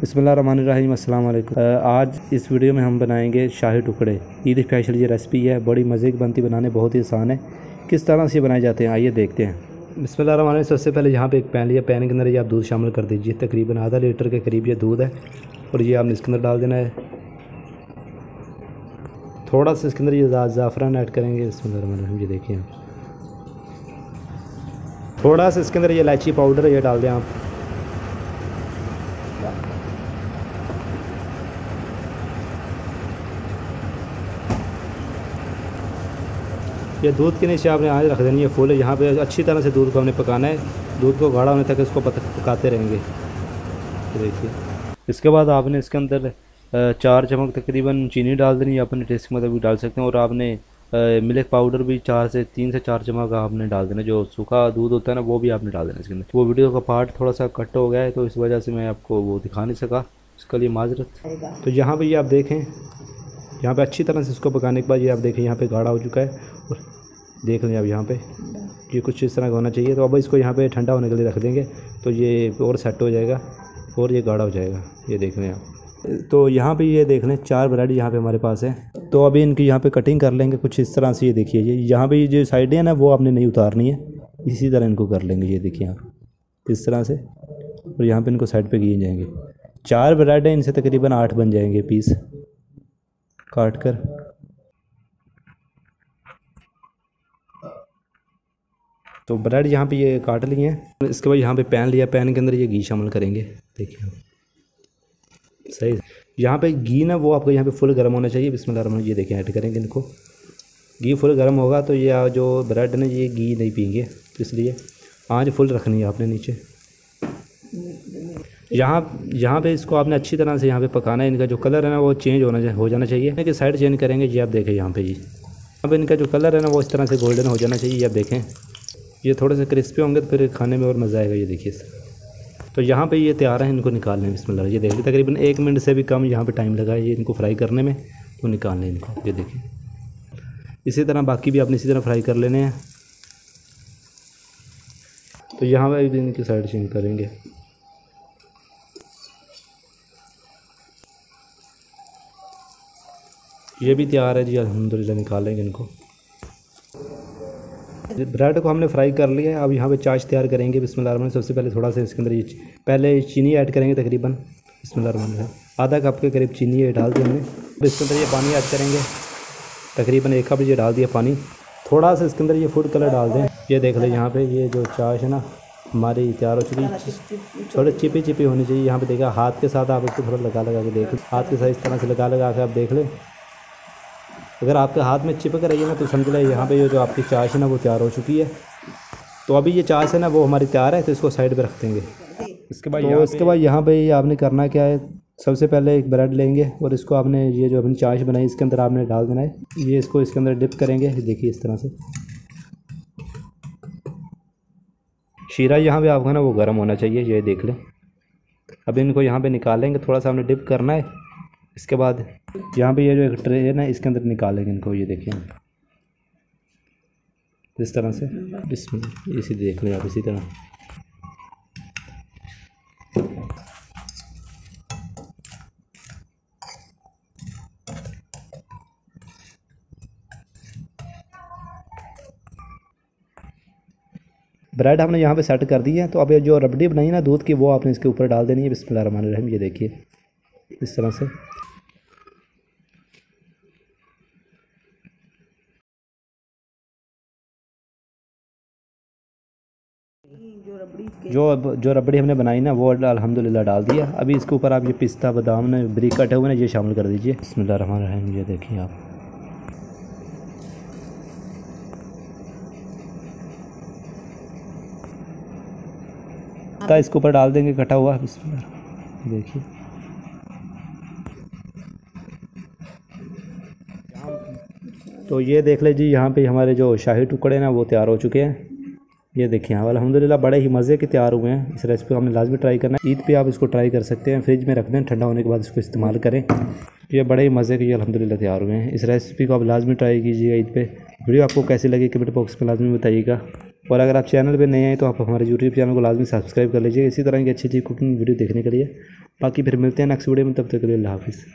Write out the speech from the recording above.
बिस्मिल्लाहिर्रहमानिर्रहीम अस्सलाम वालेकुम। आज इस वीडियो में हम बनाएंगे शाही टुकड़े। ईद स्पेशल ये रेसिपी है, बड़ी मज़े की बनती, बनाने बहुत ही आसान है। किस तरह से बनाए जाते हैं आइए देखते हैं। बिस्मिल्लाहिर्रहमानिर्रहीम। सबसे पहले यहाँ पे एक पैन लिया, पैन के अंदर ये आप दूध शामिल कर दीजिए। तकरीबन आधा लीटर के करीब ये दूध है और ये आपने इसके अंदर डाल देना है। थोड़ा सा इसके अंदर ये ज़ाफ़रान ऐड करेंगे। बिस्मिल्लाहिर्रहमानिर्रहीम, ये देखिए आप। थोड़ा सा इसके अंदर ये इलायची पाउडर ये डाल दें आप। ये दूध के नीचे आपने आँच रख देनी है फुल। यहाँ पे अच्छी तरह से दूध को हमने पकाना है। दूध को गाढ़ा होने तक इसको पकाते रहेंगे। देखिए, इसके बाद आपने इसके अंदर 4 चम्मच तकरीबन चीनी डाल देनी है। अपने टेस्ट के मुताबिक डाल सकते हैं। और आपने मिल्क पाउडर भी 3 से 4 चम्मच का आपने डाल देना। जो सूखा दूध होता है ना, वो भी आपने डाल देना इसके अंदर। वो वीडियो का पार्ट थोड़ा सा कट हो गया है, तो इस वजह से मैं आपको वो दिखा नहीं सका, इसके लिए माजरत। तो यहाँ पर ये आप देखें, यहाँ पे अच्छी तरह से इसको पकाने के बाद ये आप देखें यहाँ पे गाढ़ा हो चुका है। और देख लें अब यहाँ पे ये कुछ इस तरह का होना चाहिए। तो अब इसको यहाँ पे ठंडा होने के लिए रख देंगे, तो ये और सेट हो जाएगा और ये गाढ़ा हो जाएगा। ये देख लें आप। तो यहाँ पे ये देख लें 4 ब्रेड यहाँ पे हमारे पास है। तो अभी इनकी यहाँ पे कटिंग कर लेंगे कुछ इस तरह से। ये देखिए, ये यहाँ पे जो साइडें हैं ना, वो आपने नहीं उतारनी है, इसी तरह इनको कर लेंगे। ये देखिए आप इस तरह से। और यहाँ पर इनको साइड पर किए जाएंगे। 4 ब्रेड हैं, इनसे तकरीबन 8 बन जाएंगे पीस काट कर। तो ब्रेड यहाँ पे ये काट लिए हैं। इसके बाद यहाँ पे पैन लिया, पैन के अंदर ये घी शामिल करेंगे। देखिए सही, यहाँ पे घी ना वो आपको यहाँ पे फुल गर्म होना चाहिए। बिस्मिल्लाहिर्रहमानिर्रहीम, ये देखिए ऐड करेंगे इनको। घी फुल गर्म होगा तो ये जो ब्रेड है ना, ये घी नहीं पिएंगे, तो इसलिए आँच फुल रखनी है आपने नीचे। यहाँ पे इसको आपने अच्छी तरह से यहाँ पे पकाना है। इनका जो कलर है ना, वो चेंज हो जाना चाहिए। कि साइड चेंज करेंगे। ये आप देखें यहाँ पे जी, अब इनका जो कलर है ना, वो इस तरह से गोल्डन हो जाना चाहिए। ये आप देखें, ये थोड़े से क्रिस्पी होंगे तो फिर खाने में और मज़ा आएगा। ये देखिए, तो यहाँ पे ये तैयार है, इनको निकाल लें। बिस्मिल्लाह। ये देखिए तकरीबन 1 मिनट से भी कम यहाँ पे टाइम लगा है ये इनको फ्राई करने में, तो निकाल लें इनको। ये देखिए, इसी तरह बाकी भी आपने इसी तरह फ्राई कर लेने हैं। तो यहाँ पर भी इनकी साइड चेंज करेंगे। ये भी तैयार है जी, अल्हम्दुलिल्लाह। निकाल लेंगे इनको। ब्रेड को हमने फ्राई कर लिया है। अब यहाँ पे चाश तैयार करेंगे। बिस्मिल्लाहिर्रहमानिर्रहीम। सबसे पहले थोड़ा सा इसके अंदर ये पहले चीनी ऐड करेंगे। तकरीबन बिस्मिल्लाहिर्रहमानिर्रहीम आधा कप के करीब चीनी ये डाल दी हमने। इसके अंदर ये पानी ऐड करेंगे। तकरीबन 1 कप ये डाल दिया पानी। थोड़ा सा इसके अंदर ये फूड कलर डाल दें। ये देख लें यहाँ पे ये जो चाश है ना हमारी तैयार हो चुकी है। थोड़ी चिपी चिपी होनी चाहिए। यहाँ पे देखा, हाथ के साथ आप इसको थोड़ा लगा के देख लें। हाथ के साथ इस तरह से लगा के आप देख लें। अगर आपके हाथ में चिपक रही है ना, तो समझ लें यहाँ पे ये जो आपकी चाश है ना, वो तैयार हो चुकी है। तो अभी ये चाश है ना, वो हमारी तैयार है, तो इसको साइड पे रख देंगे। इसके बाद यहाँ पे आपने करना क्या है, सबसे पहले एक ब्रेड लेंगे और इसको आपने ये जो अपनी चाश बनाई इसके अंदर आपने डाल देना है। ये इसको इसके अंदर डिप करेंगे। देखिए इस तरह से। शीरा यहाँ पे आपका ना वो गर्म होना चाहिए। ये देख लें। अब इनको यहाँ पे निकालेंगे, थोड़ा सा हमने डिप करना है। इसके बाद यहाँ पे ये जो एक ट्रे है ना, इसके अंदर निकालेंगे इनको। ये देखिए इस तरह से। इसी देख लें आप, इसी तरह। ब्रेड हमने यहाँ पे सेट कर दी है। तो अब ये जो रबड़ी बनाई है ना दूध की, वो आपने इसके ऊपर डाल देनी है। बिस्मिल्लाहिर्रहमानिर्रहीम। ये देखिए इस तरह से। जो रबड़ी हमने बनाई ना, वो अल्हम्दुलिल्लाह डाल दिया। अभी इसके ऊपर आप ये पिस्ता बादाम ने ब्रिक कटे हुए ना, ये शामिल कर दीजिए। बिस्मिल्लाहिर्रहमानिर्रहीम। ये देखिए आप। इसके ऊपर डाल देंगे कटा हुआ। बिस्मिल्लाह। देखिए तो ये देख ले जी, यहाँ पे हमारे जो शाही टुकड़े ना, वो तैयार हो चुके हैं। ये देखिए हाँ, अल्हम्दुलिल्लाह बड़े ही मज़े के तैयार हुए हैं। इस रेसिपी को हमने लाजमी ट्राई करना है। ईद पे आप इसको ट्राई कर सकते हैं। फ्रिज में रख दें, ठंडा होने के बाद इसको इस्तेमाल करें। ये बड़े ही मज़े के ये अल्हम्दुलिल्लाह तैयार हुए हैं। इस रेसिपी को आप लाजमी ट्राई कीजिएगा ईद पे। वीडियो आपको कैसी लगी कमेंट बॉक्स में लाजमी बताइएगा। और अगर आप चैनल पे नए हैं तो आप हमारे यूट्यूब चैनल को लाजमी सब्सक्राइब कर लीजिए इसी तरह की अच्छी अच्छी कुकिंग वीडियो देखने के लिए। बाकी फिर मिलते हैं नेक्स्ट वीडियो में, तब तक के लिए अल्लाह हाफिज़।